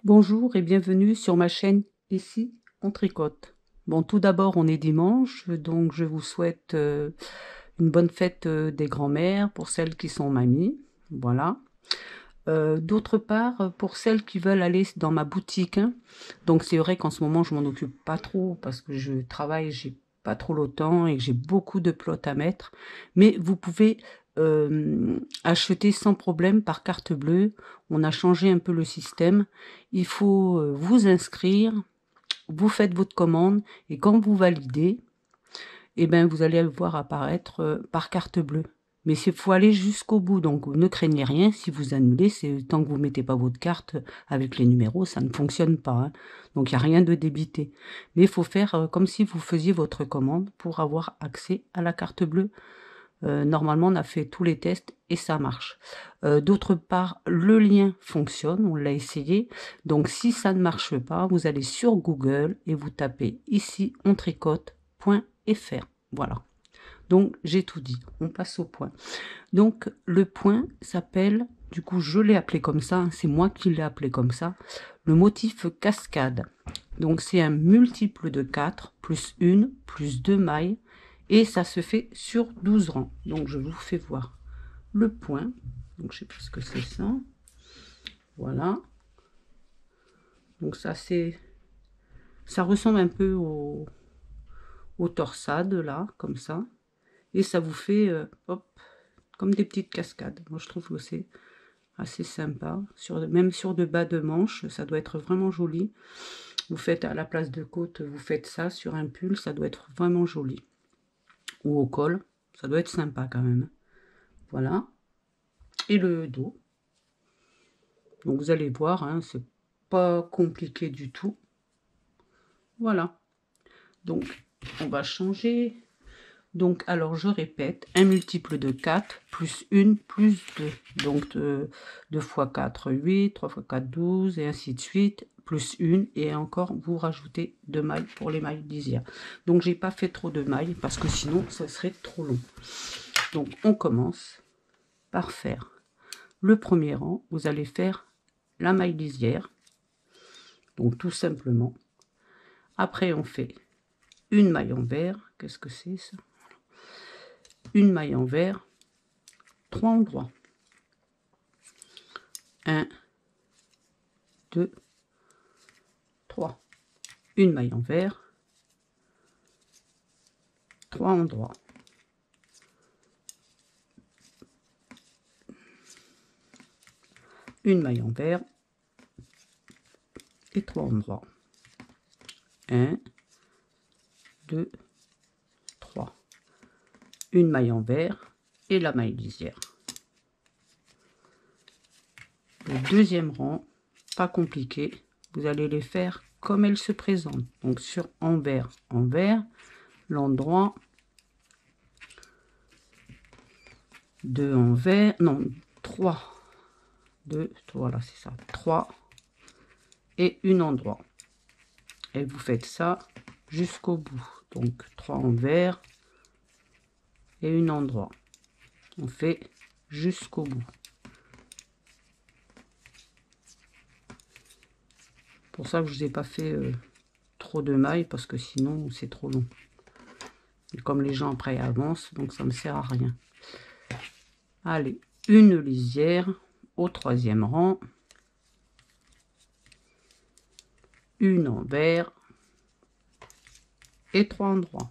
Bonjour et bienvenue sur ma chaîne Ici on tricote. Bon, tout d'abord on est dimanche, donc je vous souhaite une bonne fête des grands-mères pour celles qui sont mamies, voilà. D'autre part, pour celles qui veulent aller dans ma boutique, hein, donc c'est vrai qu'en ce moment je m'en occupe pas trop parce que je travaille, j'ai pas trop le temps et que j'ai beaucoup de plots à mettre, mais vous pouvez acheter sans problème par carte bleue. On a changé un peu le système. Il faut vous inscrire, vous faites votre commande et quand vous validez, eh ben, vous allez le voir apparaître par carte bleue. Mais il faut aller jusqu'au bout, donc ne craignez rien. Si vous annulez, c'est tant que vous mettez pas votre carte avec les numéros, ça ne fonctionne pas, hein. Donc il n'y a rien de débité. Mais il faut faire comme si vous faisiez votre commande pour avoir accès à la carte bleue. Normalement, on a fait tous les tests et ça marche. D'autre part, le lien fonctionne, on l'a essayé. Donc si ça ne marche pas, vous allez sur Google et vous tapez ici ontricote.fr. Voilà. Donc j'ai tout dit, on passe au point. Donc le point s'appelle, du coup je l'ai appelé comme ça, c'est moi qui l'ai appelé comme ça, le motif cascade. Donc c'est un multiple de 4 plus 1 plus 2 mailles et ça se fait sur 12 rangs. Donc je vous fais voir le point. Donc je sais pas ce que c'est ça. Voilà. Donc ça ressemble un peu au torsade là, comme ça. Et ça vous fait hop, comme des petites cascades. Moi je trouve que c'est assez sympa. Même sur de bas de manche, ça doit être vraiment joli. Vous faites à la place de côte, vous faites ça sur un pull, ça doit être vraiment joli. Ou au col, ça doit être sympa quand même. Voilà. Et le dos. Donc vous allez voir, hein, c'est pas compliqué du tout. Voilà. Donc on va changer. Donc alors je répète, un multiple de 4 plus 1 plus 2. Donc 2 fois 4, 8, 3 fois 4, 12 et ainsi de suite. Plus 1 et encore vous rajoutez 2 mailles pour les mailles lisières. Donc j'ai pas fait trop de mailles parce que sinon ça serait trop long. Donc on commence par faire le premier rang. Vous allez faire la maille lisière. Donc tout simplement. Après on fait une maille en vert. Qu'est-ce que c'est ça? Une maille en vert, 3 endroits. 1, 2, 3. Une maille en vert, 3 endroits. Une maille en vert et 3 endroits. 1, 2, 3. Une maille en vert et la maille lisière. Le deuxième rang, pas compliqué, vous allez les faire comme elles se présentent. Donc sur en vert, l'endroit 2 en vert, non, 3, 2, voilà, c'est ça, 3 et une endroit. Et vous faites ça jusqu'au bout. Donc 3 en vert et une endroit. On fait jusqu'au bout. Pour ça que je vous ai pas fait trop de mailles parce que sinon c'est trop long. Et comme les gens après avancent, donc ça me sert à rien. Allez, une lisière au troisième rang. Une en vert et 3 endroits.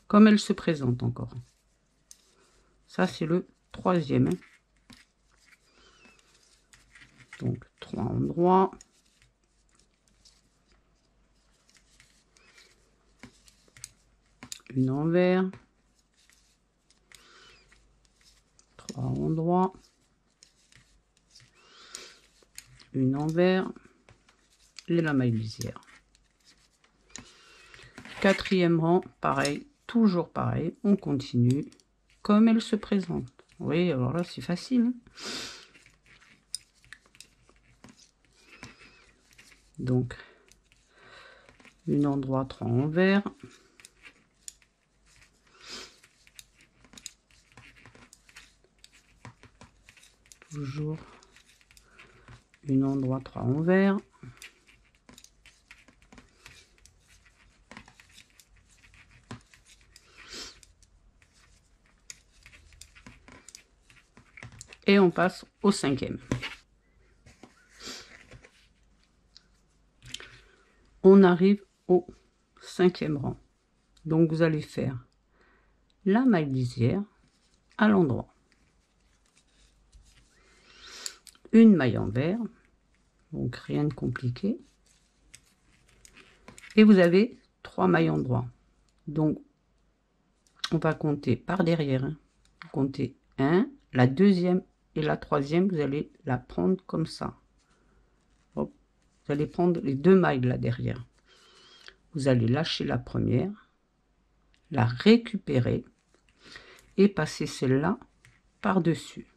Comme elle se présente encore. Ça c'est le troisième. Donc 3 endroits. Une en vert, 3 endroits, une en vert et la maille lisière. Quatrième rang, pareil, toujours pareil, on continue comme elle se présente. Oui, alors là c'est facile. Donc une endroit, 3 en vert. Toujours une endroit, 3 envers, et on passe au 5e. On arrive au 5e rang. Donc vous allez faire la maille lisière à l'endroit, une maille envers, donc rien de compliqué, et vous avez 3 mailles endroit. Donc on va compter par derrière, hein. Comptez 1, la deuxième et la troisième, vous allez la prendre comme ça. Hop. Vous allez prendre les 2 mailles là derrière, vous allez lâcher la première, la récupérer et passer celle-là par dessus,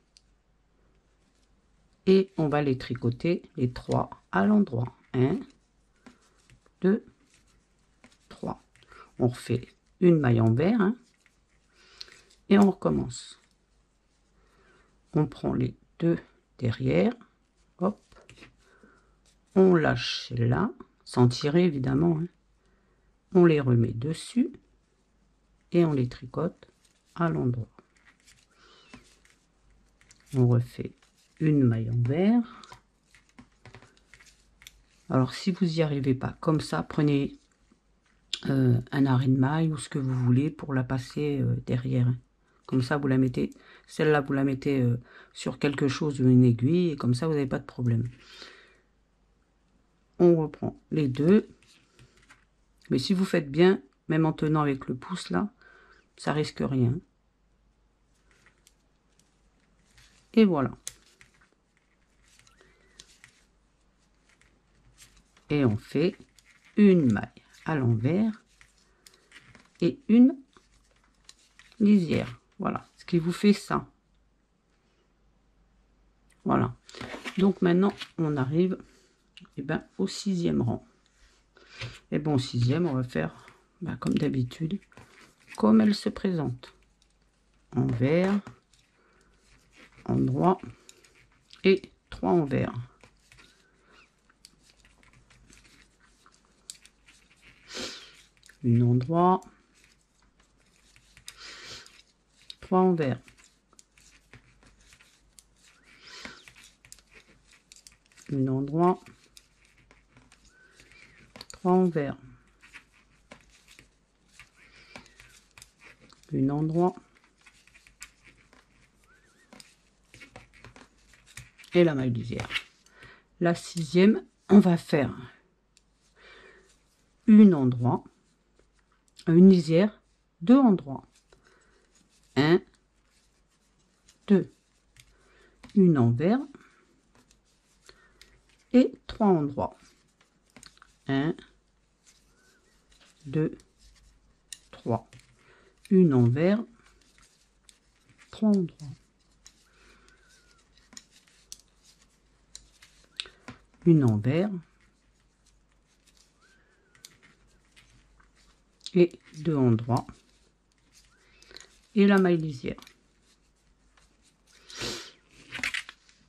et on va les tricoter les 3 à l'endroit. 1, 2, 3. On refait une maille envers, hein, et on recommence. On prend les 2 derrière, hop, on lâche là sans tirer évidemment, hein. On les remet dessus et on les tricote à l'endroit. On refait une maille envers. Alors si vous n'y arrivez pas comme ça, prenez un arrêt de maille ou ce que vous voulez pour la passer derrière, hein. Comme ça vous la mettez, celle-là vous la mettez sur quelque chose, une aiguille, et comme ça vous n'avez pas de problème. On reprend les 2, mais si vous faites bien, même en tenant avec le pouce là, ça risque rien. Et voilà. Et on fait une maille à l'envers et une lisière. Voilà, ce qui vous fait ça. Voilà. Donc maintenant, on arrive au 6e rang. Et bon, au 6e, on va faire comme d'habitude, comme elle se présente. Envers, endroit et 3 envers. Une endroit, 3 envers. Une endroit, 3 envers. Une endroit et la maille lisière. La 6e, on va faire une endroit, une lisière, 2 endroits. 1, 2, une envers et 3 endroits. 1, 2, 3. Une envers, 3 endroits. Une envers et 2 endroits. Et la maille lisière.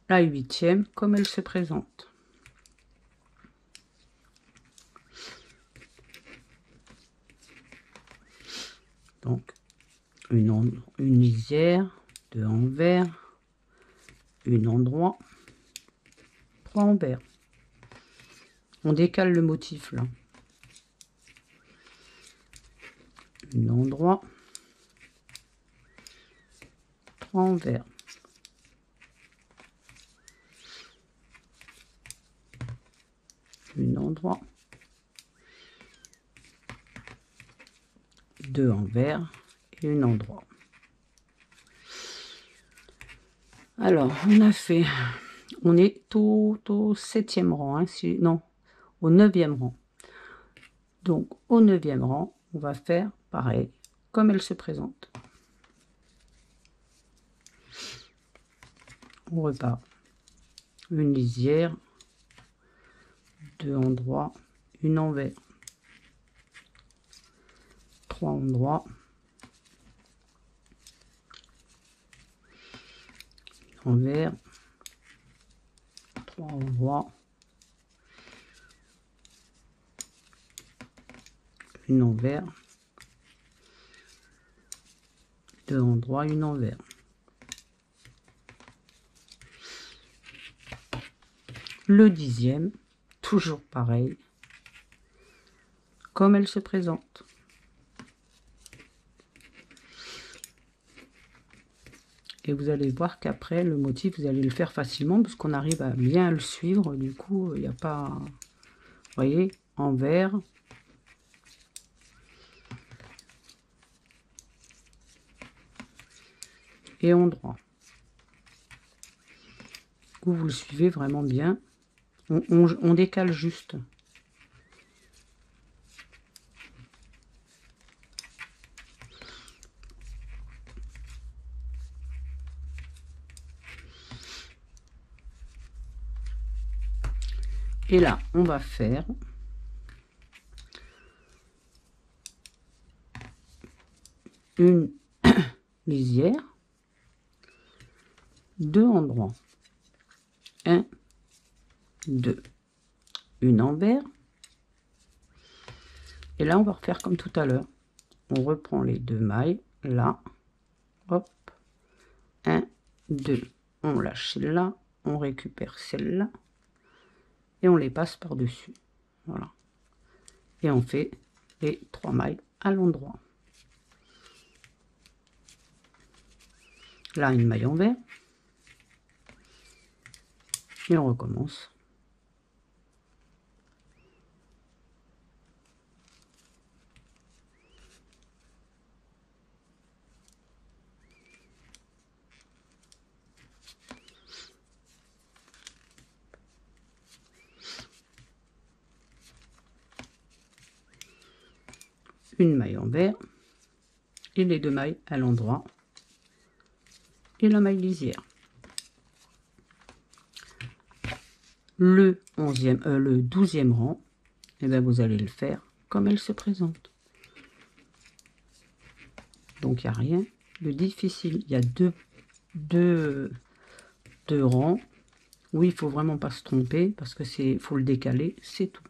La 8e, comme elle se présente. Donc, une lisière, 2 envers, une endroit, 3 envers. On décale le motif là. Une endroit, 3 envers. Une endroit, 2 envers et une endroit. Alors, on a fait, on est au 7e rang, hein, non, au 9e rang. Donc, au 9e rang, on va faire pareil, comme elle se présente. On repart. Une lisière, 2 endroits, une envers, 3 endroits, envers, 3 endroits, une envers, 2 endroits, une envers. Le 10e, toujours pareil, comme elle se présente. Et vous allez voir qu'après, le motif, vous allez le faire facilement, parce qu'on arrive à bien le suivre. Du coup, il n'y a pas... Vous voyez, envers. Et endroit. Vous le suivez vraiment bien. On décale juste. Et là, on va faire une lisière, 2 endroits, 1, 2, une envers. Et là, on va refaire comme tout à l'heure. On reprend les 2 mailles, là, hop, 1, 2, on lâche celle-là, on récupère celle-là, et on les passe par-dessus. Voilà. Et on fait les 3 mailles à l'endroit. Là, une maille envers. Et on recommence. Une maille envers et les 2 mailles à l'endroit et la maille lisière. Le 12e rang, et bien vous allez le faire comme elle se présente. Donc il n'y a rien de difficile. Il y a deux rangs. Oui, il faut vraiment pas se tromper parce que faut le décaler, c'est tout.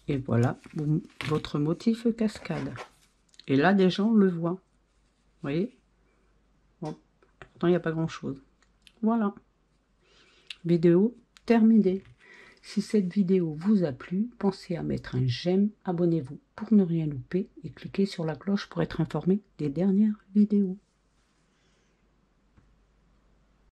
Et voilà votre motif cascade. Et là, déjà, on le voit. Vous voyez? Bon, pourtant, il n'y a pas grand-chose. Voilà. Vidéo terminée. Si cette vidéo vous a plu, pensez à mettre un j'aime, abonnez-vous pour ne rien louper et cliquez sur la cloche pour être informé des dernières vidéos.